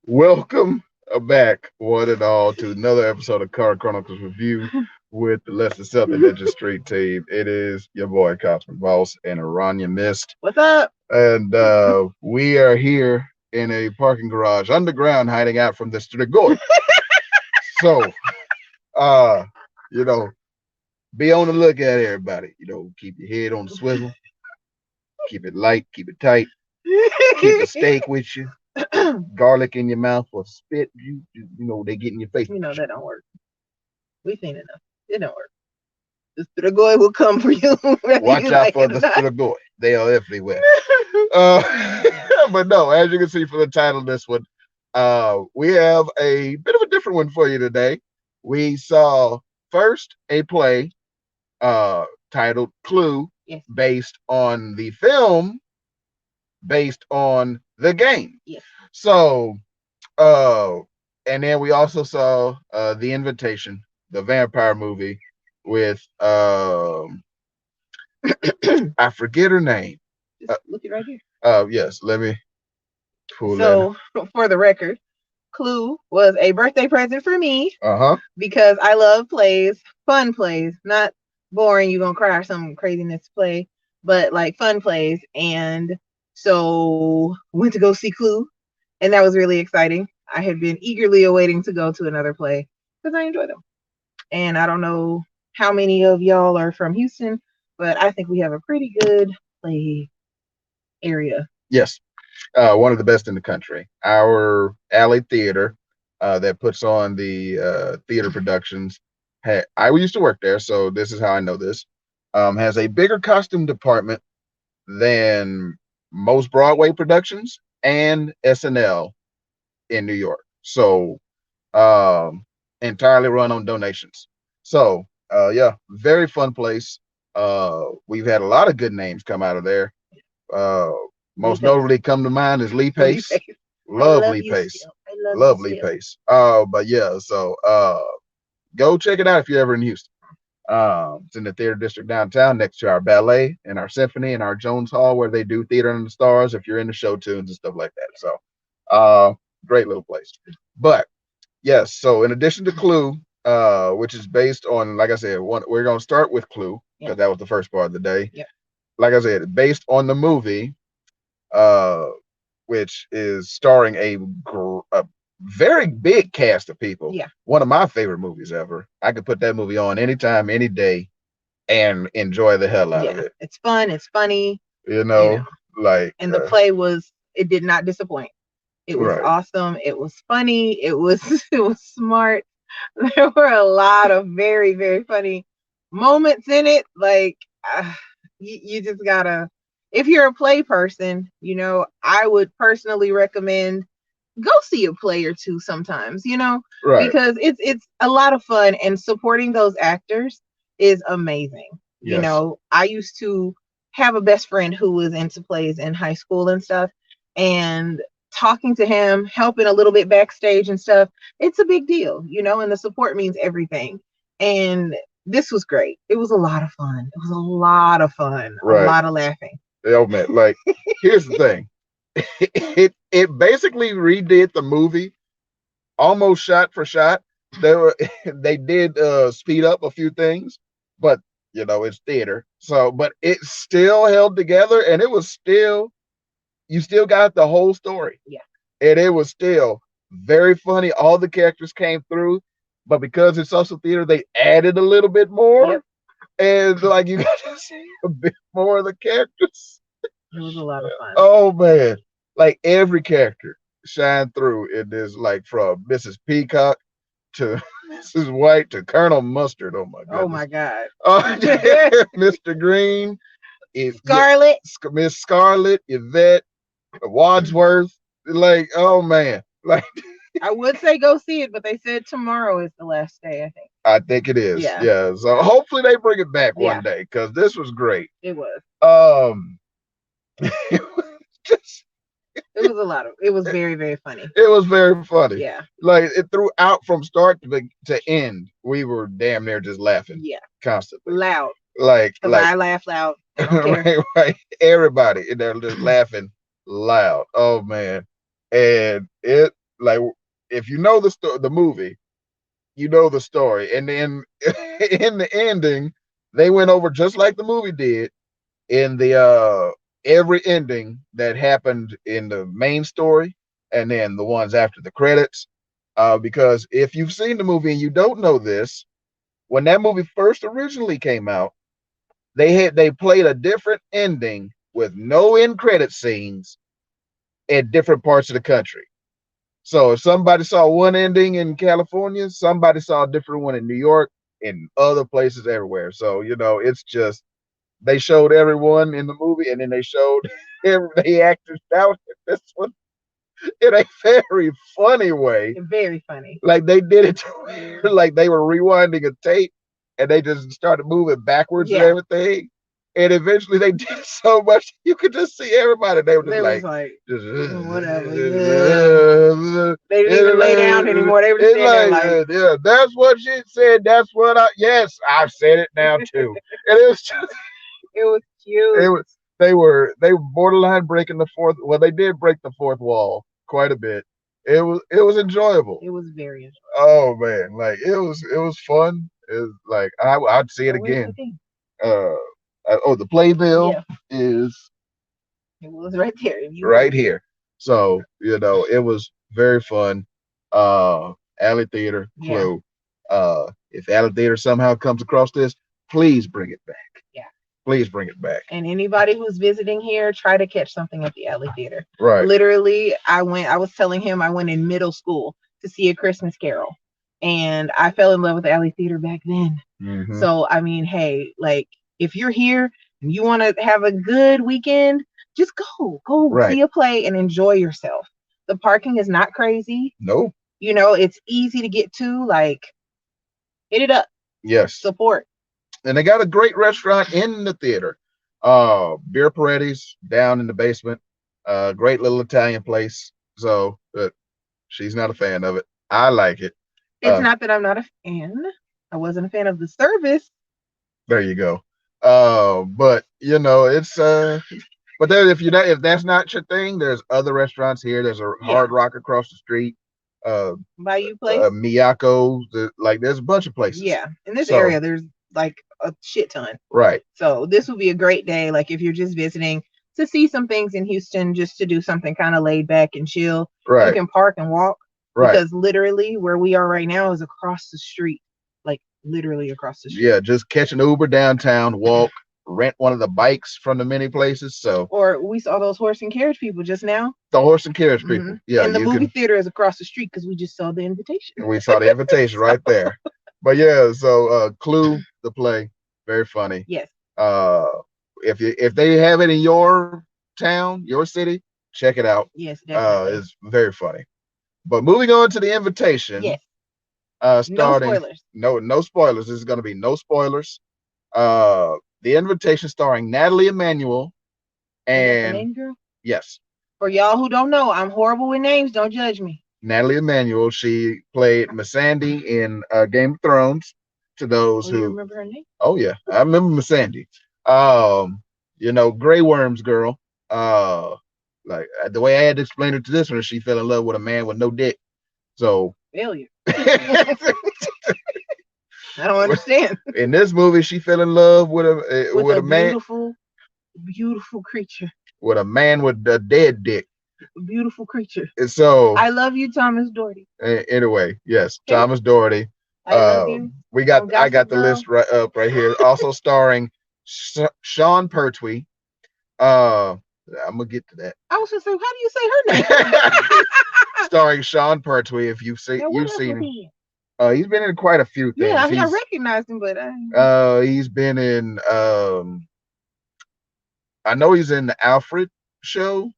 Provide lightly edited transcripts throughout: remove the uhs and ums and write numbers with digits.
Welcome back, one and all, to another episode of Chronicles Review with the Less Than Stealthy Ninja Street Team. It is your boy, Cosmic Boss, and Aranya Mist. What's up? And we are here in a parking garage underground hiding out from the Strigoi. So, uh, you know, be on the lookout, everybody. Keep your head on the swivel, keep it light, keep it tight, keep the steak with you, garlic in your mouth or spit. They get in your face. That don't work. We've seen enough. It don't work. The Strigoi will come for you. Watch out for the Strigoi. They are everywhere. But no, as you can see from the title of this one, we have a bit of a different one for you today. We saw first a play titled Clue, Yes. based on the film, based on the game. Yes. So, and then we also saw The Invitation, the vampire movie with I forget her name. Just look it right here. Yes, let me pull So, for the record, Clue was a birthday present for me that. because I love plays, fun plays, not boring, you're going to cry or some craziness play, but like fun plays. And so, went to go see Clue, and that was really exciting. I had been eagerly awaiting to go to another play because I enjoy them. And I don't know how many of y'all are from Houston, but I think we have a pretty good play area. Yes, one of the best in the country. Our Alley Theater, that puts on the theater productions. I used to work there, so this is how I know this. Has a bigger costume department than most Broadway productions and SNL in New York. So, entirely run on donations. So, yeah, very fun place. We've had a lot of good names come out of there. Uh, Most notably come to mind is Lee Pace. Love Lee Pace. Love Lee Pace. But yeah, so go check it out if you're ever in Houston. It's in the theater district downtown next to our ballet and our symphony and our Jones Hall where they do theater under the stars if you're into show tunes and stuff like that. So great little place. But yes, so in addition to Clue, which is based on, like I said, we're gonna start with Clue because that was the first part of the day. Yeah. Like I said, based on the movie, uh, which is starring a very big cast of people. Yeah. One of my favorite movies ever. I could put that movie on anytime, any day, and enjoy the hell out of it. It's fun. It's funny. Like, and the play it did not disappoint. It was awesome. It was funny. It was smart. There were a lot of very, very funny moments in it. Like, you just gotta, if you're a play person, I would personally recommend go see a play or two sometimes, because it's a lot of fun, and supporting those actors is amazing. Yes. I used to have a best friend who was into plays in high school and stuff, and talking to him, helping a little bit backstage and stuff, it's a big deal, and the support means everything. And this was great. It was a lot of fun. It was a lot of fun, a lot of laughing. Oh man, like, here's the thing. It basically redid the movie almost shot for shot. They did speed up a few things, but it's theater. So, but it still held together, and you still got the whole story. Yeah. And it was still very funny. All the characters came through, but because it's also theater, they added a little bit more. Yep. And like, you got to see a bit more of the characters. It was a lot of fun. Oh man. Like, every character shined through in this, like from Mrs. Peacock to Mrs. White to Colonel Mustard. Oh my god. Oh my god. Mr. Green, Scarlet, Miss Scarlet, Yvette, Wadsworth. Like, oh man. Like, I would say go see it, but they said tomorrow is the last day, I think. I think it is. Yeah. So hopefully they bring it back one day, because this was great. It was. It was just it was very, very funny. It was very funny. Yeah. Like, it throughout from start to end, we were damn near just laughing. Yeah. Constantly. Loud. Like I laugh loud. I don't care. right. Everybody in there just laughing loud. Oh man. And like if you know the movie, you know the story, and then in the ending, they went over just like the movie did in the every ending that happened in the main story, and then the ones after the credits. Because if you've seen the movie and you don't know this, when that movie first originally came out, they played a different ending with no end credit scenes at different parts of the country. So if somebody saw one ending in California, somebody saw a different one in New York and other places everywhere. So it's just they showed everyone in the movie, and then they showed the actors out in this one in a very funny way. Very funny. Like they did it like they were rewinding a tape, and they just started moving backwards and everything. And eventually they did so much you could just see everybody. They were just just whatever. They didn't even lay down anymore. They were just standing there yeah, that's what she said. That's what yes, I've said it now too. And it was just it was cute. They were borderline breaking the fourth. Well, they did break the fourth wall quite a bit. It was enjoyable. It was very enjoyable. Oh man, like it was fun. It was like I'd see it again. The playbill is it was right there. Right here. So it was very fun. Alley Theater, Clue. If Alley Theater somehow comes across this, please bring it back. Yeah. Please bring it back. And anybody who's visiting here, try to catch something at the Alley Theater. Right. Literally, I was telling him I went in middle school to see A Christmas Carol. And I fell in love with the Alley Theater back then. Mm-hmm. So, I mean, hey, like, if you're here and you want to have a good weekend, just go see a play and enjoy yourself. The parking is not crazy. No. It's easy to get to. Like, hit it up. Yes. Support. And they got a great restaurant in the theater. Beer Paretti's down in the basement. Great little Italian place. So, but she's not a fan of it. I like it. It's not that I'm not a fan. I wasn't a fan of the service. There you go. But it's but there, if that's not your thing, there's other restaurants here. There's a Hard Rock across the street. Bayou Place. Miyako. There's a bunch of places. Yeah, in this area, there's like a shit ton. Right. So this would be a great day, like if you're just visiting, to see some things in Houston, just to do something kind of laid back and chill. Right. You can park and walk. Right. Because literally where we are right now is across the street. Like literally across the street. Yeah, just catch an Uber downtown, walk, rent one of the bikes from the many places. So. Or we saw those horse and carriage people just now. The horse and carriage people. Mm-hmm. Yeah. And the movie theater is across the street because we just saw the invitation. We saw the invitation right there. But yeah, so Clue, the play, very funny. Yes. If they have it in your town, your city, check it out. Yes, definitely. It's very funny. But moving on to the invitation. Yes. Starting, no spoilers. No spoilers. This is going to be no spoilers. The invitation starring Natalie Emmanuel and name girl? Yes. For y'all who don't know, I'm horrible with names. Don't judge me. Natalie Emmanuel. She played Missandei in Game of Thrones. To those who you remember her name? Oh yeah, I remember Missandei. Grey Worm's girl. Like the way I had to explain it to this one, she fell in love with a man with no dick. So failure. I don't understand. In this movie, she fell in love with a man, beautiful creature. With a man with a dead dick. A beautiful creature. And so I love you, Thomas Doherty. Anyway, yes, okay. Thomas Doherty. I love you. I got the list right here. Also starring Sean Pertwee. I'm gonna get to that. I was gonna say, how do you say her name? Starring Sean Pertwee. If you've seen him, he's been in quite a few things. Yeah, I recognized him, but he's been in. I know he's in the Alfred show.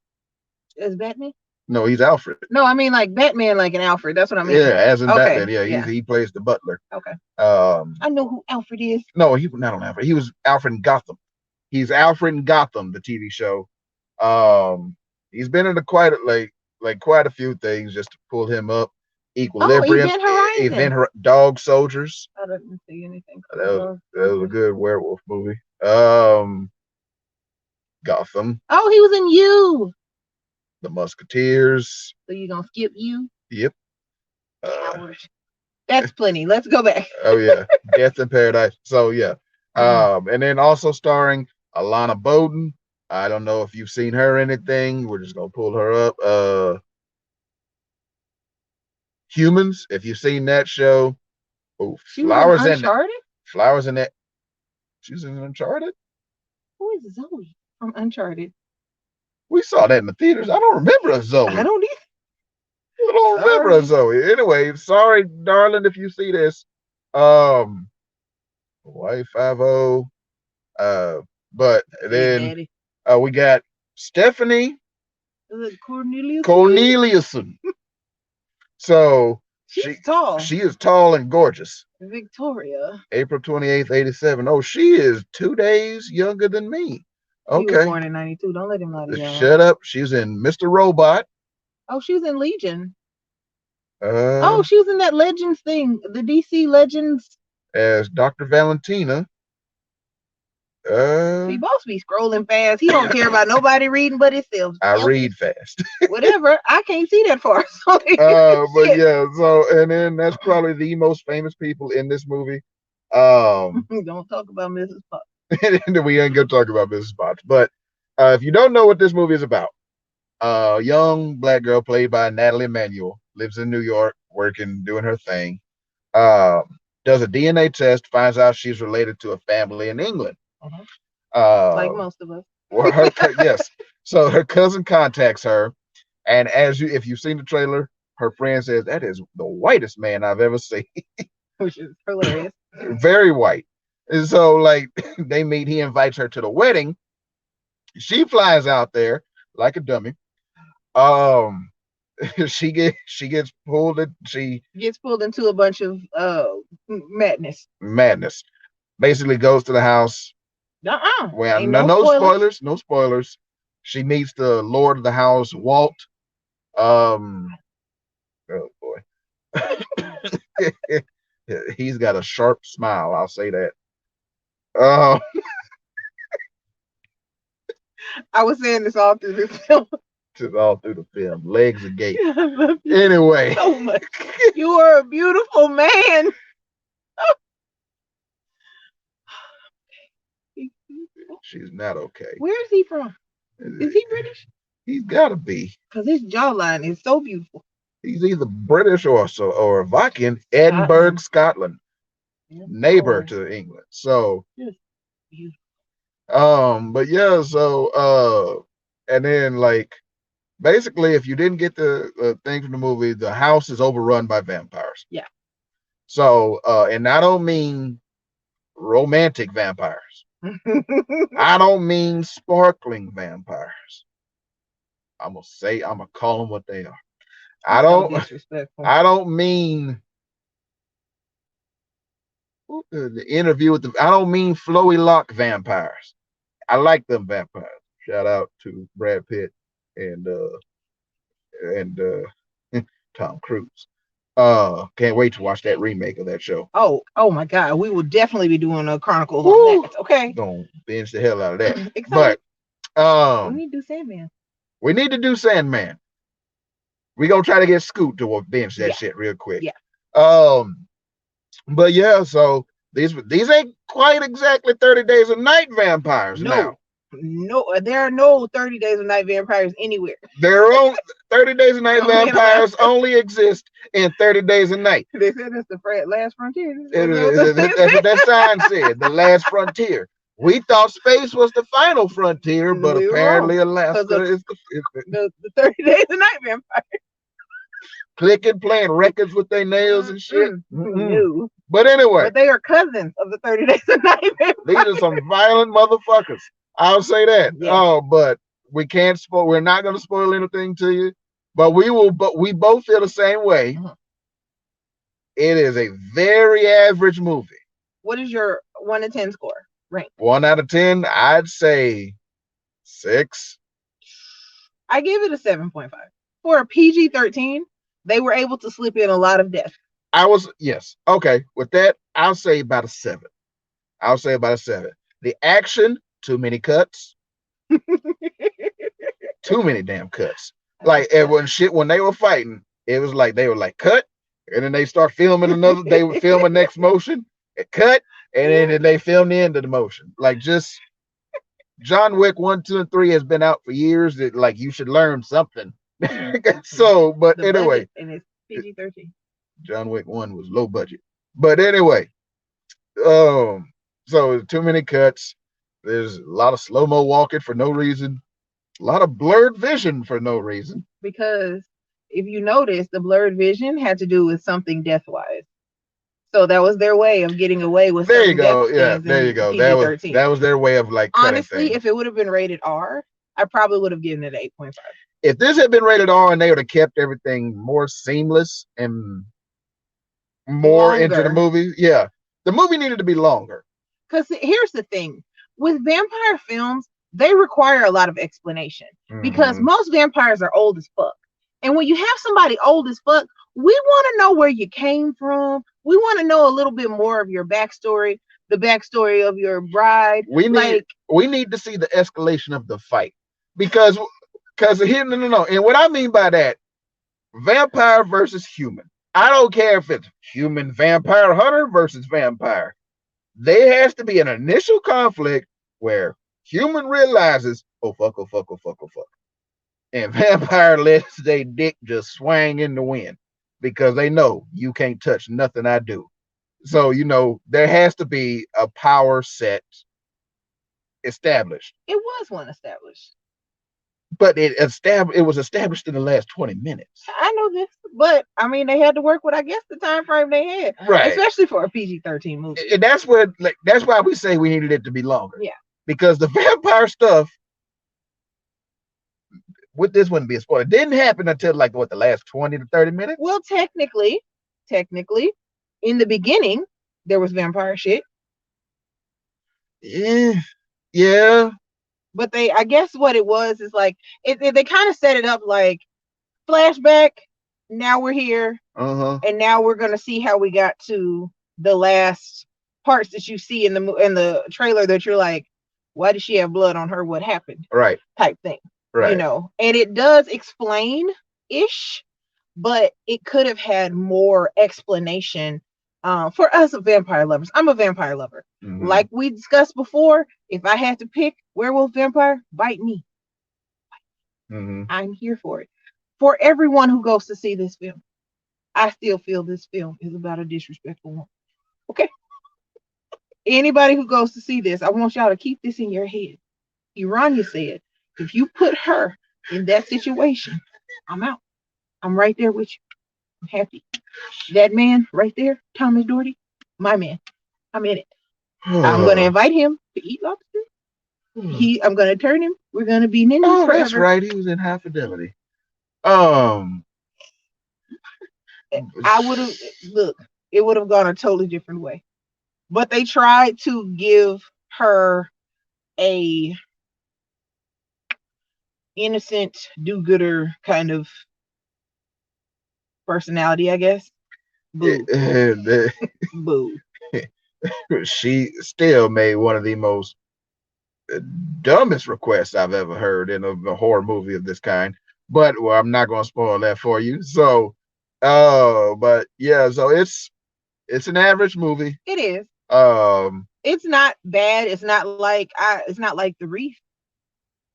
As Batman? No, he's Alfred. No, I mean like Batman, like an Alfred. That's what I mean. Yeah, as in Batman. Yeah, he plays the butler. Okay. I know who Alfred is. No, he's not on Alfred. He was Alfred in Gotham. He's Alfred in Gotham, the TV show. He's been in quite a few things just to pull him up. Equilibrium, Event Dog Soldiers. I didn't see anything. That was a good werewolf movie. Gotham. Oh, he was in You. The Musketeers. So you gonna skip You? Yep. That's plenty. Let's go back. Oh yeah, Death in Paradise. So yeah, and then also starring Alana Bowden. I don't know if you've seen her in anything. We're just gonna pull her up. Humans. If you've seen that show, oh, she was in Uncharted. Flowers in that. She's in Uncharted. Who is Zoe from Uncharted? We saw that in the theaters. I don't remember a Zoe. I don't either. I don't remember a Zoe. Anyway, sorry, darling, if you see this. Y50. But then we got Stephanie Corneliuson. So she's tall. She is tall and gorgeous. Victoria. April 28th, 87. Oh, she is 2 days younger than me. Okay. He was born in 92. Don't let him lie to y'all. Shut up. She's in Mr. Robot. Oh, she was in Legion. Oh, she was in that Legends thing, the DC Legends. As Dr. Valentina. He both be scrolling fast. He don't care about nobody reading but himself. I read fast. Whatever. I can't see that far. But yeah, so and then that's probably the most famous people in this movie. Don't talk about Mrs. Potts. We ain't gonna talk about Mrs. Potts. But if you don't know what this movie is about, a young black girl played by Natalie Emanuel lives in New York, working, doing her thing. Does a DNA test, finds out she's related to a family in England. Like most of us. Yes. So her cousin contacts her, and if you've seen the trailer, her friend says that is the whitest man I've ever seen. Which is hilarious. Very white. And so like they meet, he invites her to the wedding. She flies out there like a dummy. She gets pulled into a bunch of madness. Basically goes to the house. Well, no spoilers. No spoilers. She meets the Lord of the house, Walt. Oh boy. He's got a sharp smile, I'll say that. I was saying this all through the film. All through the film. Legs agape. Anyway. So much. You are a beautiful man. She's not okay. Where is he from? Is he British? He's got to be. Because his jawline is so beautiful. He's either British or Viking. Edinburgh, Scotland. Neighbor to England. So. But yeah, so and then like basically if you didn't get the thing from the movie, the house is overrun by vampires. Yeah. So and I don't mean romantic vampires. I don't mean sparkling vampires. I'm gonna call them what they are. I don't mean the interview with I don't mean flowy lock vampires. I like them vampires. Shout out to Brad Pitt and Tom Cruise. Can't wait to watch that remake of that show. Oh my God, we will definitely be doing a Chronicles on that. Okay, gonna binge the hell out of that. But we need to do Sandman. We need to do Sandman. We gonna try to get Scoot to binge that shit real quick. Yeah. But yeah, so these ain't quite exactly 30 Days of Night vampires now. No, there are no 30 Days of Night vampires anywhere. There are 30 Days of Night vampires only exist in 30 Days of Night. They said it's the last frontier. That's what that sign said, the last frontier. We thought space was the final frontier, but apparently Alaska is the 30 Days of Night vampire. Clicking, playing records with their nails and shit. No. But anyway. But they are cousins of the 30 Days of Night vampires. These are some violent motherfuckers. I'll say that. Yeah. But we can't spoil. We're not going to spoil anything to you. But we will. But we both feel the same way. It is a very average movie. What is your 1 to 10 score? Rank 1 out of 10. I'd say 6. I give it a 7.5 for a PG-13. They were able to slip in a lot of death. Yes. Okay. With that, I'll say about a 7. The action, too many cuts. Too many damn cuts. Like when they were fighting, It was like they were like cut, and then they start filming another. They would film a next motion, cut, and then they film the end of the motion. Like just John Wick 1, 2, and 3 has been out for years. That like you should learn something. So, but the anyway, budget, and it's PG-13. John Wick 1 was low budget. But anyway, um, so too many cuts. There's a lot of slow-mo walking for no reason. A lot of blurred vision for no reason. Because if you notice, the blurred vision had to do with something death-wise. So that was their way of getting away with There you certain death go. Yeah, scenes there you in go. PG-13. That was their way of like cutting Honestly, things. if it would have been rated R, I probably would have given it 8.5. If this had been rated R and they would have kept everything more seamless and more into the movie, yeah, the movie needed to be longer. Because here's the thing with vampire films, they require a lot of explanation because most vampires are old as fuck. And when you have somebody old as fuck, we want to know where you came from. We want to know a little bit more of your backstory, the backstory of your bride. We need to see the escalation of the fight because here no. And what I mean by that, vampire versus human. I don't care if it's human vampire hunter versus vampire. There has to be an initial conflict where human realizes, oh fuck, oh fuck, oh fuck, oh fuck. And vampire lets their dick just swang in the wind because they know you can't touch nothing I do. So, there has to be a power set established. It was one established. But it was established in the last 20 minutes. I know this, but I mean they had to work with I guess the time frame they had. Right. Especially for a PG-13 movie. And that's why we say we needed it to be longer. Yeah. Because the vampire stuff with this wouldn't be a spoiler. It didn't happen until the last 20 to 30 minutes. Well, technically, in the beginning, there was vampire shit. Yeah. But I guess what it was is like they kind of set it up like flashback. Now we're here, and now we're gonna see how we got to the last parts that you see in the trailer that you're like, why does she have blood on her? What happened? Right. Type thing. Right. And it does explain ish, but it could have had more explanation. For us vampire lovers, I'm a vampire lover. Like we discussed before, if I had to pick werewolf vampire, bite me. I'm here for it. For everyone who goes to see this film, I still feel this film is about a disrespectful woman. Okay? Anybody who goes to see this, I want y'all to keep this in your head. Urania said, if you put her in that situation, I'm out. I'm right there with you. I'm happy. That man right there, Thomas Doherty, my man. I'm in it. I'm going to invite him to eat lobster. I'm going to turn him. We're going to be ninjas forever. That's right. He was in High Fidelity. I would have, it would have gone a totally different way. But they tried to give her a innocent do-gooder kind of personality, I guess. Boo. Boo. She still made one of the most dumbest requests I've ever heard in a horror movie of this kind. But I'm not going to spoil that for you. So, but yeah, so it's an average movie. It is. It's not bad. It's not like The Reef.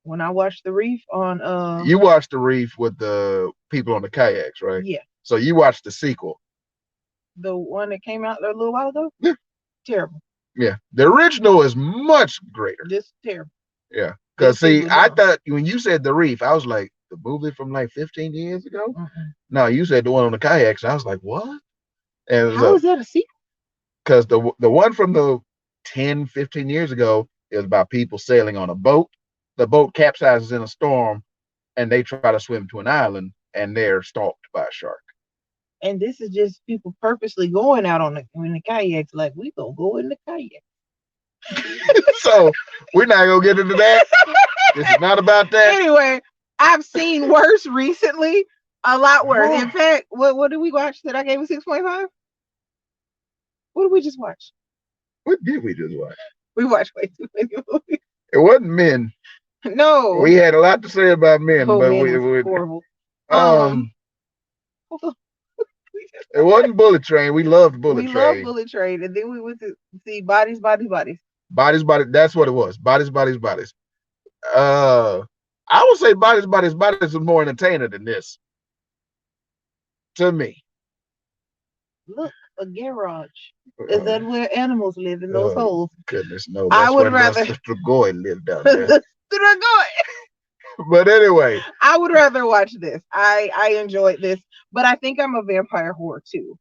When I watched The Reef on You watched The Reef with the people on the kayaks, right? Yeah. So you watched the sequel. The one that came out a little while ago? Yeah. Terrible. Yeah. The original is much greater. This is terrible. Yeah. Because see, I thought when you said The Reef, I was like, the movie from like 15 years ago? No, you said the one on the kayaks. And I was like, what? And how is that a sequel? Because the one from the 10, 15 years ago is about people sailing on a boat. The boat capsizes in a storm and they try to swim to an island and they're stalked by a shark. And this is just people purposely going out in the kayaks like, we gonna go in the kayak. So we're not gonna get into that. This is not about that. Anyway, I've seen worse recently. A lot worse. In fact, what did we watch that I gave a 6.5? What did we just watch? What did we just watch? We watched way too many movies. It wasn't Men. No. We had a lot to say about Men, but we horrible. It wasn't Bullet Train. We loved Bullet We love Train. Bullet Train, and then we went to see Bodies, Bodies, Bodies. Bodies, bodies. That's what it was. Bodies, bodies, bodies. I would say Bodies, Bodies, Bodies was more entertaining than this. To me. Look, a garage. Is that where animals live in those holes? Goodness, no. I That's would where rather the Strigoi lived down there. the Strigoi. But anyway, I would rather watch this. I enjoyed this, but I think I'm a vampire whore too.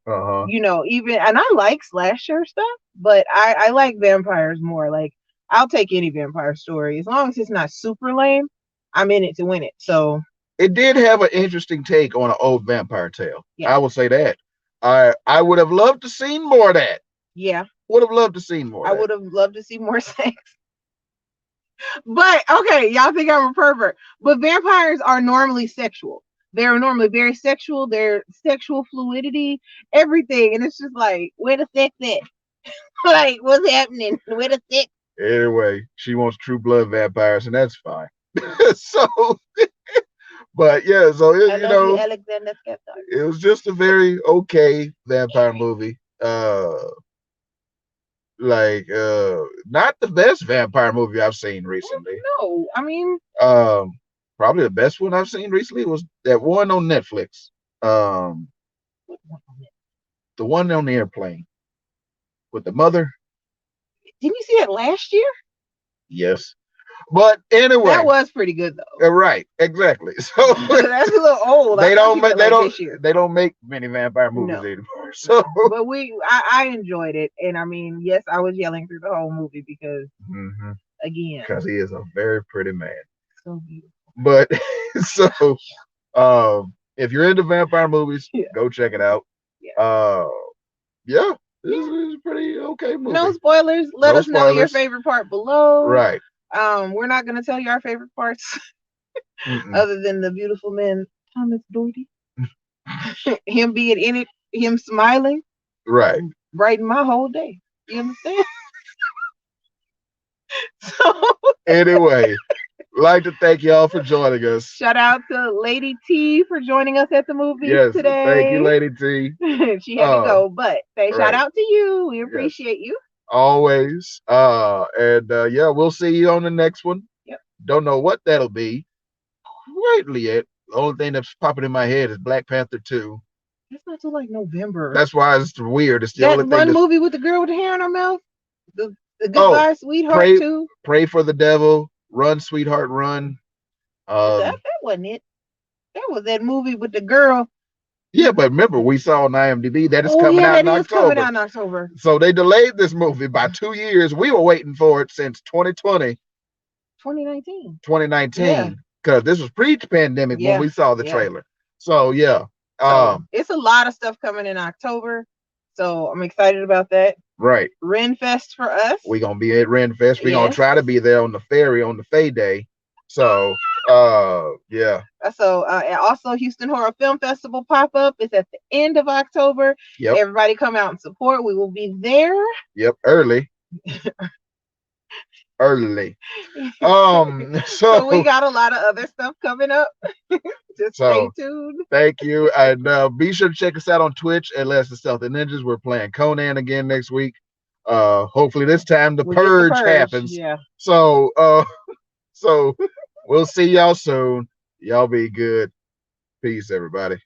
You know, even and I like slasher stuff, but I like vampires more. Like I'll take any vampire story as long as it's not super lame. I'm in it to win it. So it did have an interesting take on an old vampire tale. Yeah. I will say that. I would have loved to seen more of that. Yeah. Would have loved to seen more. I would have loved to see more sex. But okay, y'all think I'm a pervert. But vampires are normally sexual. They're normally very sexual. Their sexual fluidity, everything. And it's just like, where the sex at? Like, what's happening? Where the sex? Anyway, she wants true blood vampires, and that's fine. So, but yeah, so it, you know, it was just a very okay vampire movie. Like not the best vampire movie I've seen recently. No, I mean, probably the best one I've seen recently was that one on Netflix. The one on the airplane with the mother. Didn't you see that last year? Yes. But anyway, that was pretty good though. Right, exactly. So that's a little old. They don't make many vampire movies anymore. So, but I enjoyed it, and I mean, yes, I was yelling through the whole movie because, again, because he is a very pretty man. So beautiful. But so, if you're into vampire movies, go check it out. Yeah. This is a pretty okay movie. No spoilers. Let us know your favorite part below. Right. We're not going to tell you our favorite parts other than the beautiful man Thomas Doherty. Him being in it, him smiling. Right. Brighten my whole day. You understand? So anyway, like to thank y'all for joining us. Shout out to Lady T for joining us at the movies today. Thank you, Lady T. She had to go, but shout out to you. We appreciate you. Always. Yeah, we'll see you on the next one. Yep. Don't know what that'll be. Greatly yet. The only thing that's popping in my head is Black Panther 2. That's not till like November. That's why it's weird. It's the that only thing. One movie with the girl with the hair in her mouth. The Goodbye, Sweetheart 2. Pray for the Devil. Run, Sweetheart, Run. That wasn't it. That was that movie with the girl. Yeah, but remember, we saw on IMDb that it's coming out in October. Coming out in October. So they delayed this movie by 2 years. We were waiting for it since 2020. 2019. 2019. Because this was pre-pandemic when we saw the trailer. So, yeah. It's a lot of stuff coming in October. So, I'm excited about that. Right. Renfest for us. We're going to be at Renfest. We're going to try to be there on the ferry on the Faye Day. So, yeah. So, and also Houston Horror Film Festival pop-up is at the end of October. Yep. Everybody come out and support. We will be there. Yep. Early. So we got a lot of other stuff coming up. Just stay tuned. Thank you. And be sure to check us out on Twitch at Less Than Stealthy Ninjas. We're playing Conan again next week. Hopefully this time the purge happens. Yeah. So we'll see y'all soon. Y'all be good. Peace, everybody.